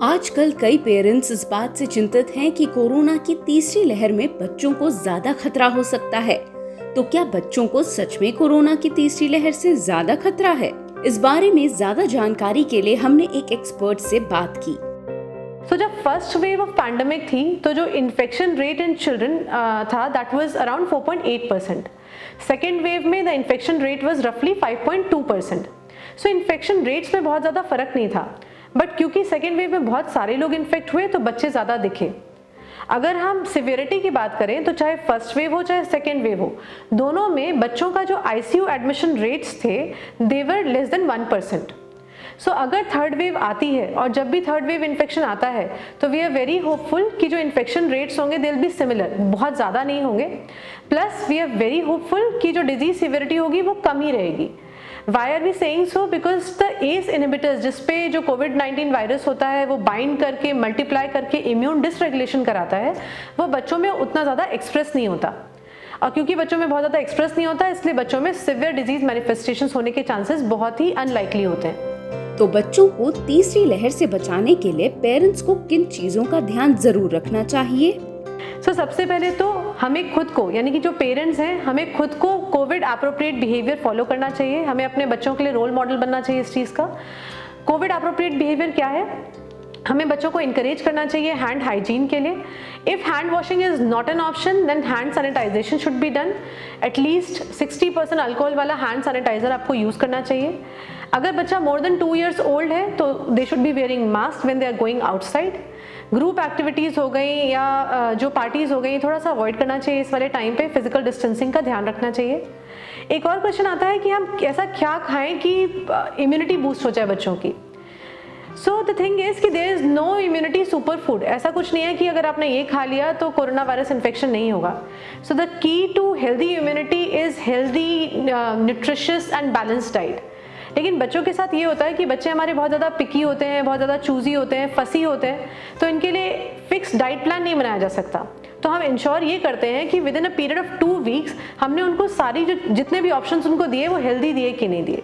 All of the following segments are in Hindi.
आजकल कई पेरेंट्स इस बात से चिंतित हैं कि कोरोना की तीसरी लहर में बच्चों को ज्यादा खतरा हो सकता है। तो क्या बच्चों को सच में कोरोना की तीसरी लहर से ज्यादा खतरा है? इस बारे में ज्यादा जानकारी के लिए हमने एक एक्सपर्ट से बात की। जब फर्स्ट वेव ऑफ पैंडेमिक थी तो जो इन्फेक्शन रेट इन चिल्ड्रन था that was around 4.8%। Second wave में द इन्फेक्शन रेट वाज रफली 5.2%। सो इन्फेक्शन रेट्स में बहुत ज़्यादा फर्क नहीं था, बट क्योंकि सेकेंड वेव में बहुत सारे लोग इन्फेक्ट हुए तो बच्चे ज़्यादा दिखे। अगर हम सिवियरिटी की बात करें तो चाहे फर्स्ट वेव हो चाहे सेकेंड वेव हो, दोनों में बच्चों का जो आईसीयू एडमिशन रेट्स थे दे वर लेस देन 1%। सो अगर थर्ड वेव आती है और जब भी थर्ड वेव इन्फेक्शन आता है तो वी आर वेरी होपफुल कि जो इन्फेक्शन रेट्स होंगे दे विल बी सिमिलर, बहुत ज़्यादा नहीं होंगे। Plus we are very hopeful कि जो डिजीज सिवियरिटी होगी वो कम ही रहेगी। Why are we saying so? Because the ACE inhibitors जिसपे जो कोविड-19 वायरस होता है वो बाइंड करके मल्टीप्लाई करके इम्यून डिसरेगुलेशन कराता है, वो बच्चों में उतना ज़्यादा एक्सप्रेस नहीं होता। और क्योंकि बच्चों में बहुत ज़्यादा एक्सप्रेस नहीं होता इसलिए बच्चों में सिवियर डिजीज मैनिफेस्टेशंस होने के चांसेस बहुत ही अनलाइकली होते हैं। तो बच्चों को तीसरी लहर से बचाने के लिए पेरेंट्स को किन चीज़ों का ध्यान जरूर रखना चाहिए? सबसे पहले तो हमें खुद को, यानी कि जो पेरेंट्स हैं, हमें खुद को कोविड एप्रोप्रिएट बिहेवियर फॉलो करना चाहिए। हमें अपने बच्चों के लिए रोल मॉडल बनना चाहिए इस चीज़ का। कोविड एप्रोप्रिएट बिहेवियर क्या है? हमें बच्चों को इनकरेज करना चाहिए हैंड हाइजीन के लिए। If hand washing is not an option then hand sanitisation should be done. At least 60% alcohol वाला हैंड सैनिटाइजर आपको यूज़ करना चाहिए। अगर बच्चा मोर देन 2 years ओल्ड है तो they should be wearing mask when they are going outside. Group activities हो गई या जो पार्टीज़ हो गई थोड़ा सा अवॉइड करना चाहिए इस वाले टाइम पे। फिजिकल डिस्टेंसिंग का ध्यान रखना चाहिए। एक और क्वेश्चन आता है कि हम ऐसा क्या खाएं कि इम्यूनिटी बूस्ट हो जाए बच्चों की। सो द थिंग इज कि there is no immunity super food. ऐसा कुछ नहीं है कि अगर आपने ये खा लिया तो कोरोना वायरस इन्फेक्शन नहीं होगा। So the key to healthy immunity is healthy, nutritious and balanced diet. लेकिन बच्चों के साथ ये होता है कि बच्चे हमारे बहुत ज़्यादा पिकी होते हैं, बहुत ज़्यादा चूजी होते हैं, फसी होते हैं, तो इनके लिए फिक्स डाइट प्लान नहीं बनाया जा सकता। तो हम इंश्योर ये करते हैं कि with in a period of 2 weeks हमने उनको सारी जो जितने भी ऑप्शंस उनको दिए वो हेल्दी दिए कि नहीं दिए।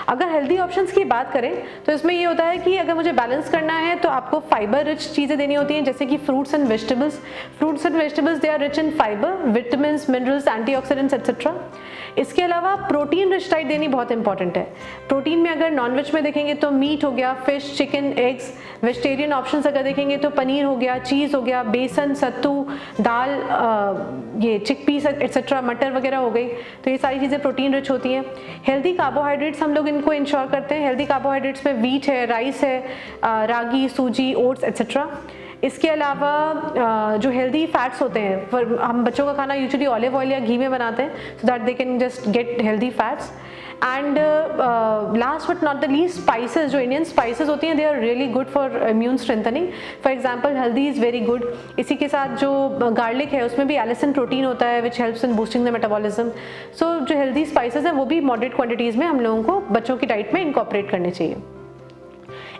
अगर हेल्दी ऑप्शंस की बात करें तो इसमें ये होता है कि अगर मुझे बैलेंस करना है तो आपको फाइबर रिच चीज़ें देनी होती हैं, जैसे कि fruits and vegetables. Fruits and vegetables they are rich in fibre, vitamins, minerals, antioxidants etcetera. इसके अलावा प्रोटीन रिच डाइट देनी बहुत इंपॉर्टेंट है। प्रोटीन में अगर नॉनवेज में देखेंगे तो मीट हो गया, fish, chicken, eggs. Vegetarian options अगर देखेंगे तो पनीर हो गया, चीज़ हो गया, बेसन, सत्तू, दाल, ये चिकपीस एक्सेट्रा, मटर वगैरह हो गई। तो ये सारी चीज़ें प्रोटीन रिच होती हैं। हेल्दी कार्बोहाइड्रेट्स हम लोग इनको इंश्योर करते हैं। हेल्दी कार्बोहाइड्रेट्स में वीट है, राइस है, रागी, सूजी, ओट्स एक्सेट्रा। इसके अलावा जो हेल्दी फैट्स होते हैं, हम बच्चों का खाना यूजुअली ऑलिव ऑयल या घी में बनाते हैं so that they can just get healthy fats. And last but not the least, spices, जो इंडियन स्पाइसेस होती हैं they are really good for immune strengthening. For example haldi is very good. इसी के साथ जो गार्लिक है उसमें भी एलिसिन प्रोटीन होता है which helps in boosting the metabolism. So जो हेल्दी स्पाइसेस हैं वो भी मॉडरेट क्वांटिटीज़ में हम लोगों को बच्चों की डाइट में इनकॉर्पोरेट करने चाहिए।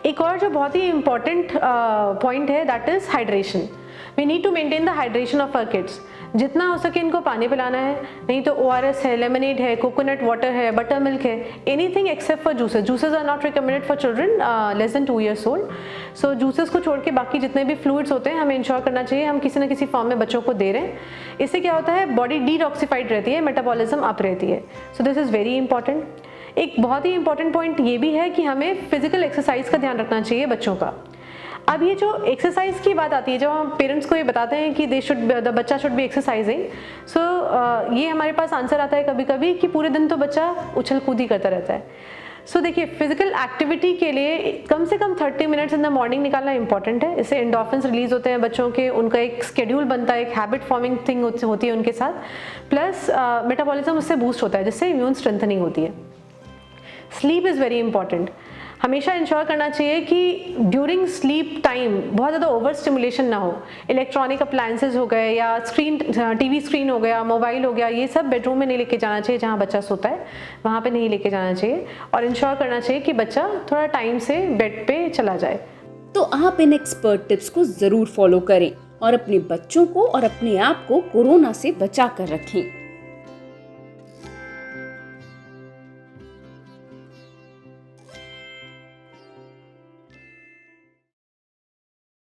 एक और जो बहुत ही इंपॉर्टेंट पॉइंट है that is hydration. We need to maintain the hydration of our kids. जितना हो सके इनको पानी पिलाना है, नहीं तो ORS है, लेमनेड है, कोकोनट वाटर है, बटर मिल्क है, anything except for juices. Juices are not recommended for children less than 2 years old. So juices को छोड़ के बाकी जितने भी फ्लूइड्स होते हैं हमें इंश्योर करना चाहिए हम किसी न किसी फॉर्म में बच्चों को दे रहे हैं। इससे क्या होता है, बॉडी डिटॉक्सिफाइड रहती है, मेटाबॉलिज्म अप रहती है। So this is very important. एक बहुत ही इंपॉर्टेंट पॉइंट ये भी है कि हमें फिजिकल एक्सरसाइज का ध्यान रखना चाहिए बच्चों का। अब ये जो एक्सरसाइज की बात आती है, जब हम पेरेंट्स को ये बताते हैं कि द बच्चा शुड बी एक्सरसाइजिंग, सो ये हमारे पास आंसर आता है कभी कभी कि पूरे दिन तो बच्चा उछल कूद ही करता रहता है। सो देखिए, फिजिकल एक्टिविटी के लिए कम से कम 30 minutes इन द मॉर्निंग निकालना इंपॉर्टेंट है। इससे एंडोर्फिन्स रिलीज होते हैं बच्चों के, उनका एक स्केड्यूल बनता है, एक हैबिट फॉर्मिंग थिंग होती है उनके साथ। प्लस मेटाबॉलिज्म उससे बूस्ट होता है जिससे इम्यून स्ट्रेंथनिंग होती है। Sleep is very important. हमेशा इंश्योर करना चाहिए कि ड्यूरिंग स्लीप टाइम बहुत ज़्यादा ओवर स्टिमुलेशन ना हो। इलेक्ट्रॉनिक अप्लायंसेज हो गए या टीवी स्क्रीन हो गया, मोबाइल हो गया, ये सब बेडरूम में नहीं लेके जाना चाहिए। जहाँ बच्चा सोता है वहाँ पे नहीं लेके जाना चाहिए और इंश्योर करना चाहिए कि बच्चा थोड़ा टाइम से बेड पे चला जाए। तो आप इन एक्सपर्ट टिप्स को जरूर फॉलो करें और अपने बच्चों को और अपने आप को कोरोना से बचा कर रखें।